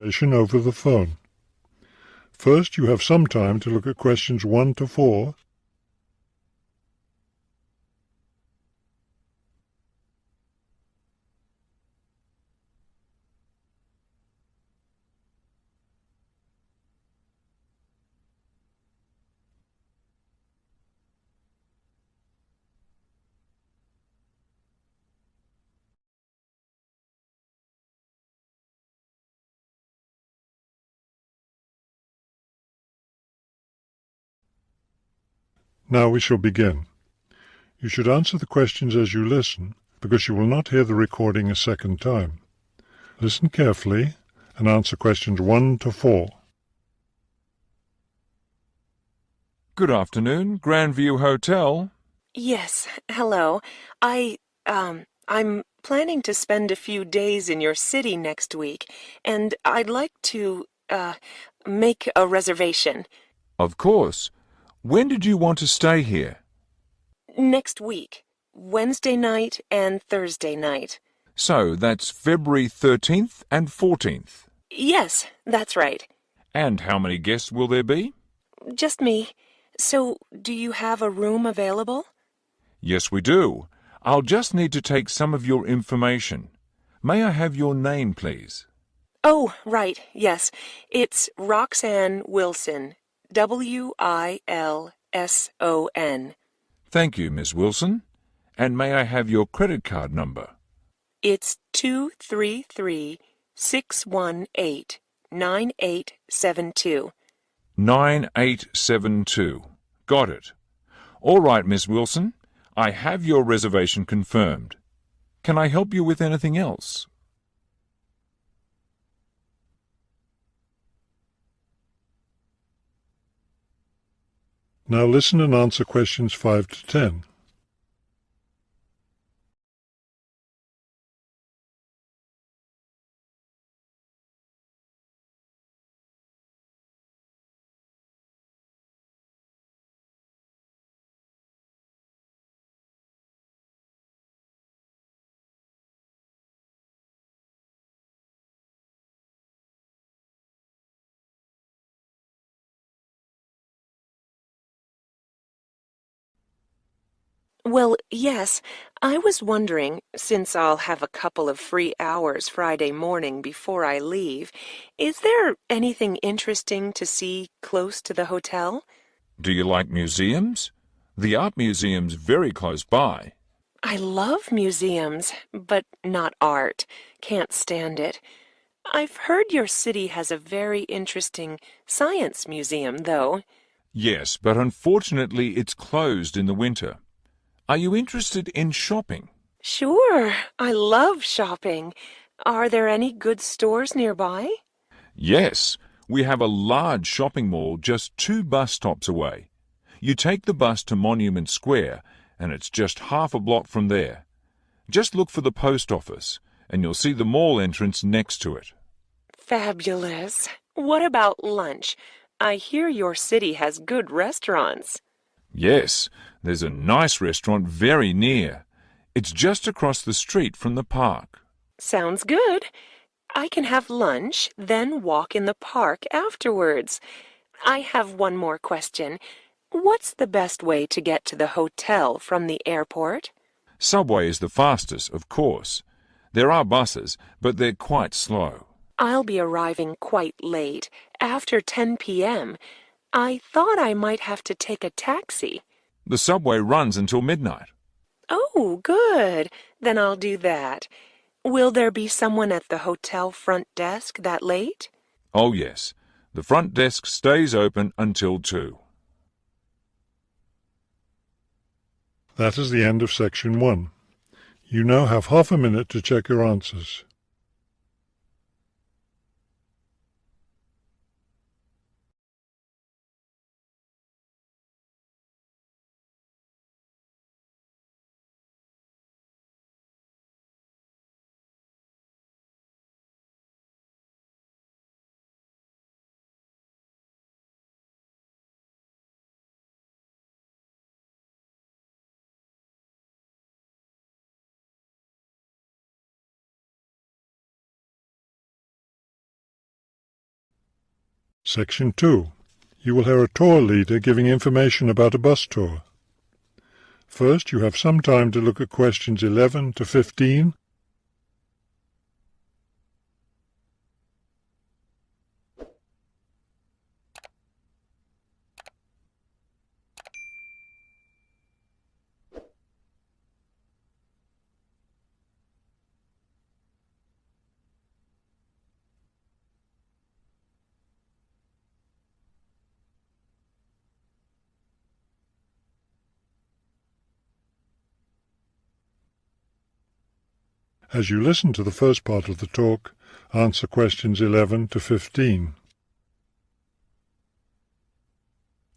over the phone. First, you have some time to look at questions 1 to 4. Now we shall begin. You should answer the questions as you listen, because you will not hear the recording a second time. Listen carefully and answer questions 1 to 4. Good afternoon, Grandview Hotel. Yes, hello. I'm planning to spend a few days in your city next week, and I'd like to, make a reservation. Of course. When did you want to stay here? Next week, Wednesday night and Thursday night. So that's February 13th and 14th. Yes, that's right. And how many guests will there be? Just me. So, do you have a room available? Yes, we do. I'll just need to take some of your information. May I have your name, please? Oh, right, yes. It's Roxanne Wilson. Wilson. Thank you, Miss Wilson. And may I have your credit card number? It's 233-618-9872. 9872. Got it. All right, Miss Wilson. I have your reservation confirmed. Can I help you with anything else? Now listen and answer questions 5 to 10. Well, yes, I was wondering, since I'll have a couple of free hours Friday morning before I leave, is there anything interesting to see close to the hotel? Do you like museums? The art museum's very close by. I love museums, but not art. Can't stand it. I've heard your city has a very interesting science museum, though. Yes, but unfortunately it's closed in the winter. Are you interested in shopping? Sure, I love shopping. Are there any good stores nearby? Yes, we have a large shopping mall just 2 bus stops away. You take the bus to Monument Square, and it's just half a block from there. Just look for the post office, and you'll see the mall entrance next to it. Fabulous. What about lunch? I hear your city has good restaurants. Yes, there's a nice restaurant very near. It's just across the street from the park. Sounds good. I can have lunch, then walk in the park afterwards. I have one more question. What's the best way to get to the hotel from the airport? Subway is the fastest, of course. There are buses, but they're quite slow. I'll be arriving quite late, after 10 p.m. I thought I might have to take a taxi. The subway runs until midnight. Oh, good. Then I'll do that. Will there be someone at the hotel front desk that late? Oh, yes. The front desk stays open until 2. That is the end of section 1. You now have half a minute to check your answers. Section 2. You will hear a tour leader giving information about a bus tour. First, you have some time to look at questions 11 to 15. As you listen to the first part of the talk, answer questions 11 to 15.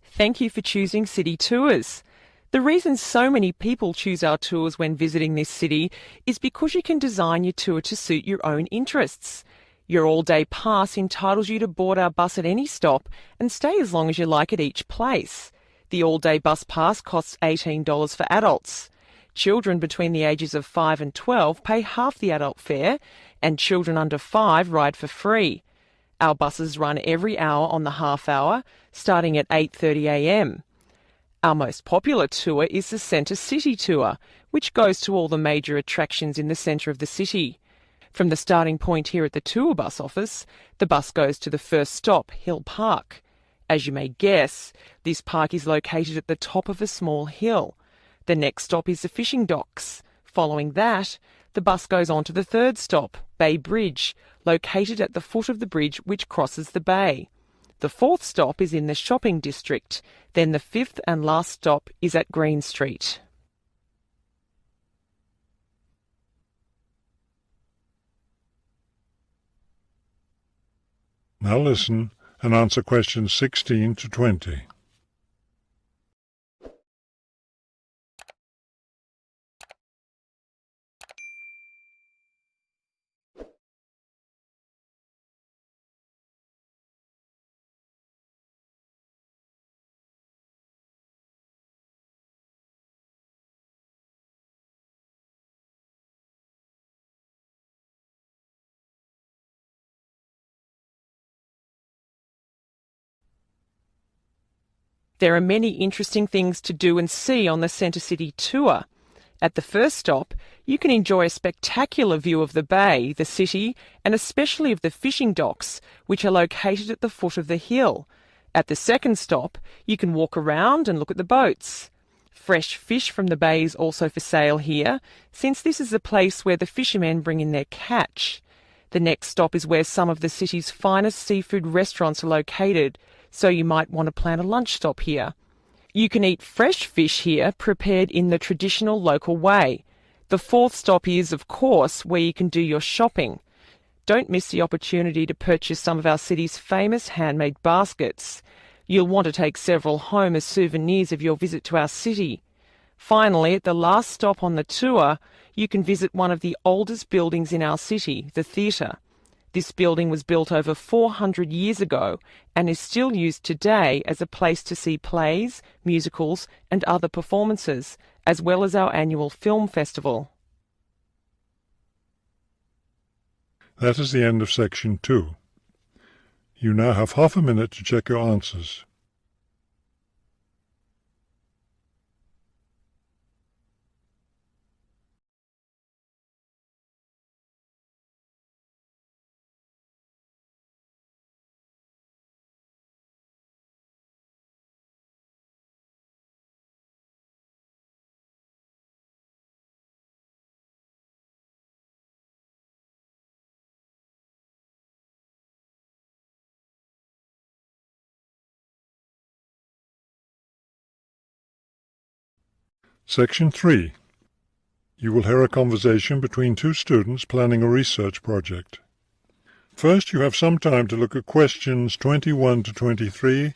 Thank you for choosing City Tours. The reason so many people choose our tours when visiting this city is because you can design your tour to suit your own interests. Your all-day pass entitles you to board our bus at any stop and stay as long as you like at each place. The all-day bus pass costs $18 for adults. Children between the ages of 5 and 12 pay half the adult fare, and children under 5 ride for free. Our buses run every hour on the half hour, starting at 8:30 a.m. Our most popular tour is the Centre City Tour, which goes to all the major attractions in the centre of the city. From the starting point here at the tour bus office, the bus goes to the first stop, Hill Park. As you may guess, this park is located at the top of a small hill. The next stop is the fishing docks. Following that, the bus goes on to the third stop, Bay Bridge, located at the foot of the bridge which crosses the bay. The fourth stop is in the shopping district. Then the fifth and last stop is at Green Street. Now listen and answer questions 16 to 20. There are many interesting things to do and see on the Centre City Tour. At the first stop, you can enjoy a spectacular view of the bay, the city, and especially of the fishing docks, which are located at the foot of the hill. At the second stop, you can walk around and look at the boats. Fresh fish from the bay is also for sale here, since this is the place where the fishermen bring in their catch. The next stop is where some of the city's finest seafood restaurants are located, so you might want to plan a lunch stop here. You can eat fresh fish here, prepared in the traditional local way. The fourth stop is, of course, where you can do your shopping. Don't miss the opportunity to purchase some of our city's famous handmade baskets. You'll want to take several home as souvenirs of your visit to our city. Finally, at the last stop on the tour, you can visit one of the oldest buildings in our city, the theatre. This building was built over 400 years ago and is still used today as a place to see plays, musicals and other performances, as well as our annual film festival. That is the end of section 2. You now have half a minute to check your answers. Section 3. You will hear a conversation between two students planning a research project. First, you have some time to look at questions 21 to 23.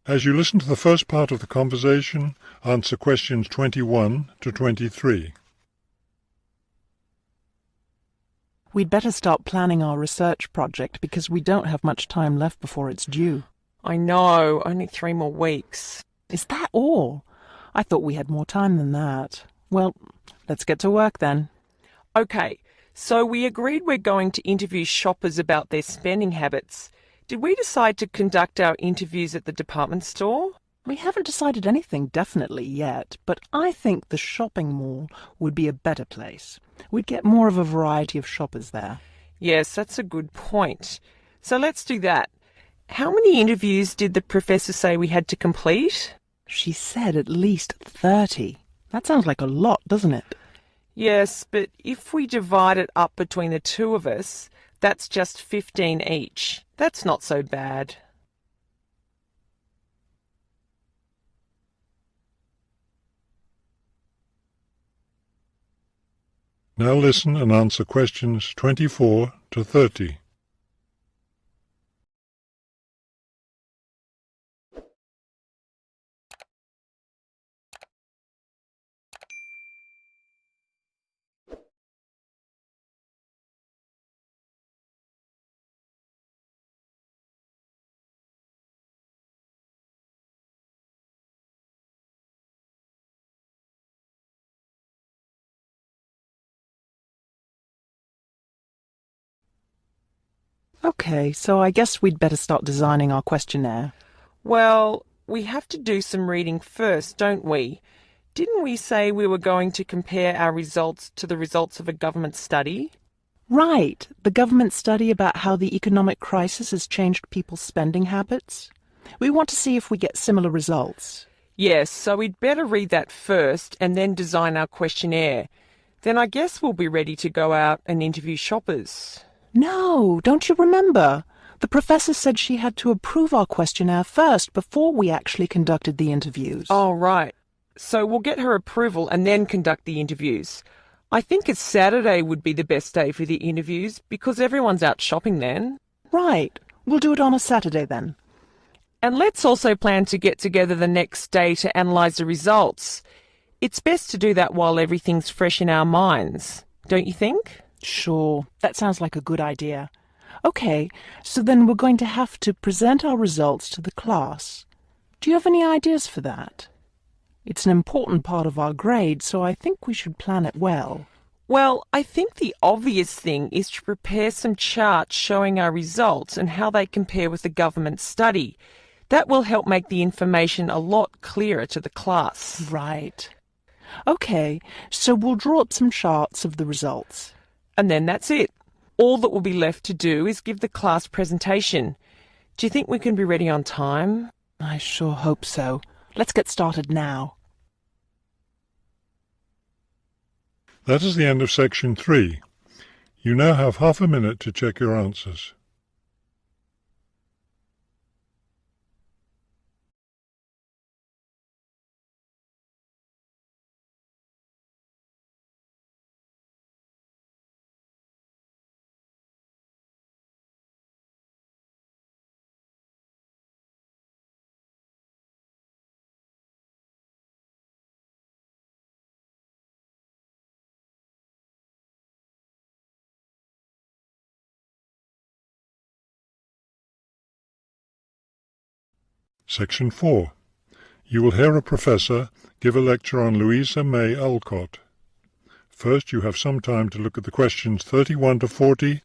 As you listen to the first part of the conversation, answer questions 21 to 23. We'd better start planning our research project because we don't have much time left before it's due. I know, only 3 more weeks. Is that all? I thought we had more time than that. Well, let's get to work then. Okay, so we agreed we're going to interview shoppers about their spending habits. Did we decide to conduct our interviews at the department store? We haven't decided anything definitely yet, but I think the shopping mall would be a better place. We'd get more of a variety of shoppers there. Yes, that's a good point. So let's do that. How many interviews did the professor say we had to complete? She said at least 30. That sounds like a lot, doesn't it? Yes, but if we divide it up between the two of us, that's just 15 each. That's not so bad. Now listen and answer questions 24 to 30. Okay, so I guess we'd better start designing our questionnaire. Well, we have to do some reading first, don't we? Didn't we say we were going to compare our results to the results of a government study? Right, the government study about how the economic crisis has changed people's spending habits. We want to see if we get similar results. Yes, so we'd better read that first and then design our questionnaire. Then I guess we'll be ready to go out and interview shoppers. No, don't you remember? The professor said she had to approve our questionnaire first before we actually conducted the interviews. Oh, right. So we'll get her approval and then conduct the interviews. I think a Saturday would be the best day for the interviews because everyone's out shopping then. Right, we'll do it on a Saturday then. And let's also plan to get together the next day to analyse the results. It's best to do that while everything's fresh in our minds, don't you think? Sure, that sounds like a good idea. Okay, so then we're going to have to present our results to the class. Do you have any ideas for that? It's an important part of our grade, so I think we should plan it well. Well, I think the obvious thing is to prepare some charts showing our results and how they compare with the government study. That will help make the information a lot clearer to the class. Right. Okay, so we'll draw up some charts of the results. And then that's it. All that will be left to do is give the class presentation. Do you think we can be ready on time? I sure hope so. Let's get started now. That is the end of section 3. You now have half a minute to check your answers. Section 4. You will hear a professor give a lecture on Louisa May Alcott. First, you have some time to look at the questions 31 to 40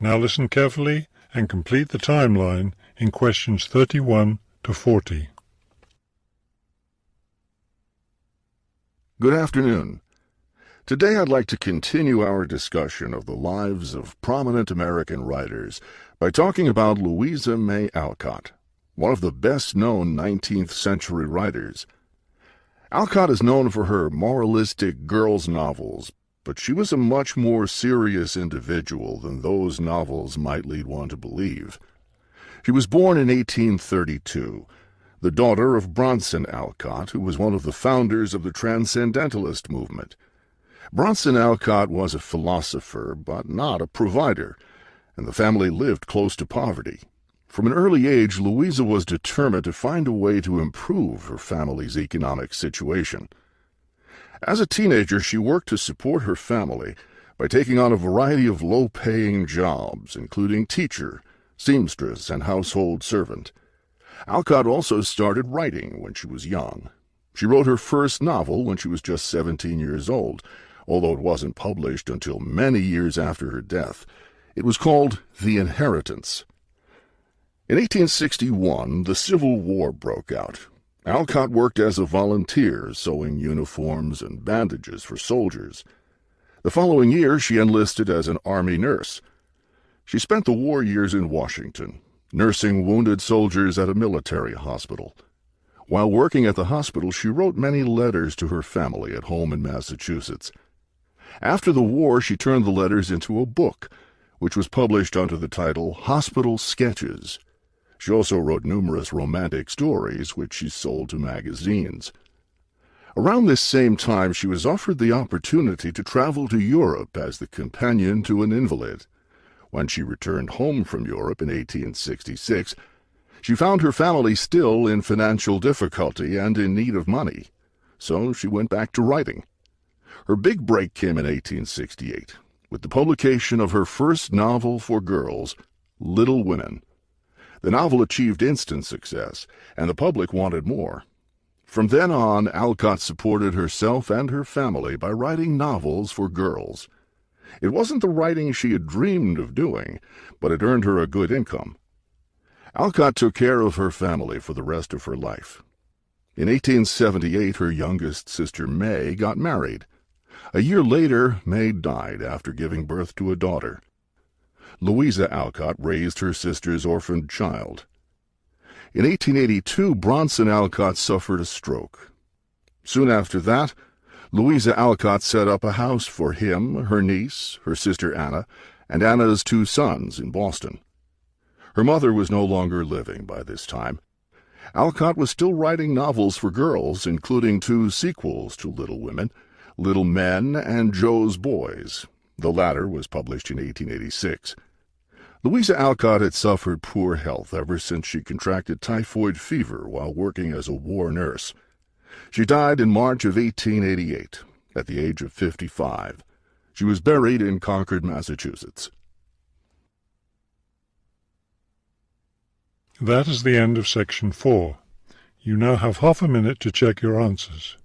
Now listen carefully and complete the timeline in questions 31 to 40. Good afternoon. Today I'd like to continue our discussion of the lives of prominent American writers by talking about Louisa May Alcott, one of the best-known 19th century writers. Alcott is known for her moralistic girls' novels, but she was a much more serious individual than those novels might lead one to believe. She was born in 1832, the daughter of Bronson Alcott, who was one of the founders of the Transcendentalist movement. Bronson Alcott was a philosopher, but not a provider, and the family lived close to poverty. From an early age, Louisa was determined to find a way to improve her family's economic situation. As a teenager, she worked to support her family by taking on a variety of low-paying jobs, including teacher, seamstress, and household servant. Alcott also started writing when she was young. She wrote her first novel when she was just 17 years old, although it wasn't published until many years after her death. It was called The Inheritance. In 1861, the Civil War broke out. Alcott worked as a volunteer, sewing uniforms and bandages for soldiers. The following year, she enlisted as an Army nurse. She spent the war years in Washington, nursing wounded soldiers at a military hospital. While working at the hospital, she wrote many letters to her family at home in Massachusetts. After the war, she turned the letters into a book, which was published under the title Hospital Sketches. She also wrote numerous romantic stories, which she sold to magazines. Around this same time, she was offered the opportunity to travel to Europe as the companion to an invalid. When she returned home from Europe in 1866, she found her family still in financial difficulty and in need of money, so she went back to writing. Her big break came in 1868, with the publication of her first novel for girls, Little Women. The novel achieved instant success, and the public wanted more. From then on, Alcott supported herself and her family by writing novels for girls. It wasn't the writing she had dreamed of doing, but it earned her a good income. Alcott took care of her family for the rest of her life. In 1878, her youngest sister May got married. A year later, May died after giving birth to a daughter. Louisa Alcott raised her sister's orphaned child. In 1882, Bronson Alcott suffered a stroke. Soon after that, Louisa Alcott set up a house for him, her niece, her sister Anna, and Anna's 2 sons in Boston. Her mother was no longer living by this time. Alcott was still writing novels for girls, including 2 sequels to Little Women, Little Men and Joe's Boys. The latter was published in 1886. Louisa Alcott had suffered poor health ever since she contracted typhoid fever while working as a war nurse. She died in March of 1888, at the age of 55. She was buried in Concord, Massachusetts. That is the end of section 4. You now have half a minute to check your answers.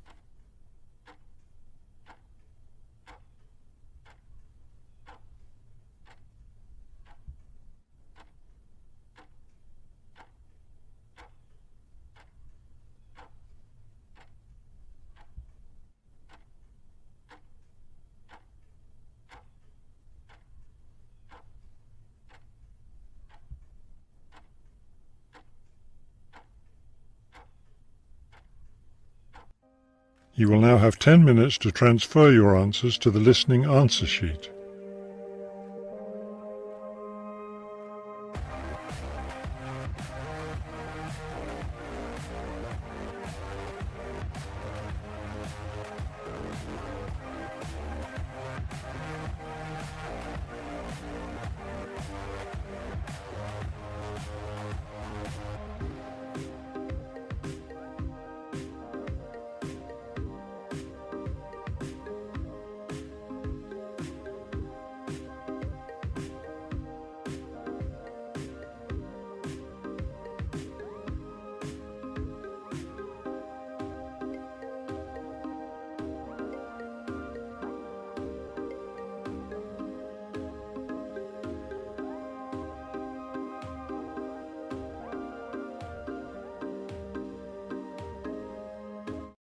You will now have 10 minutes to transfer your answers to the listening answer sheet.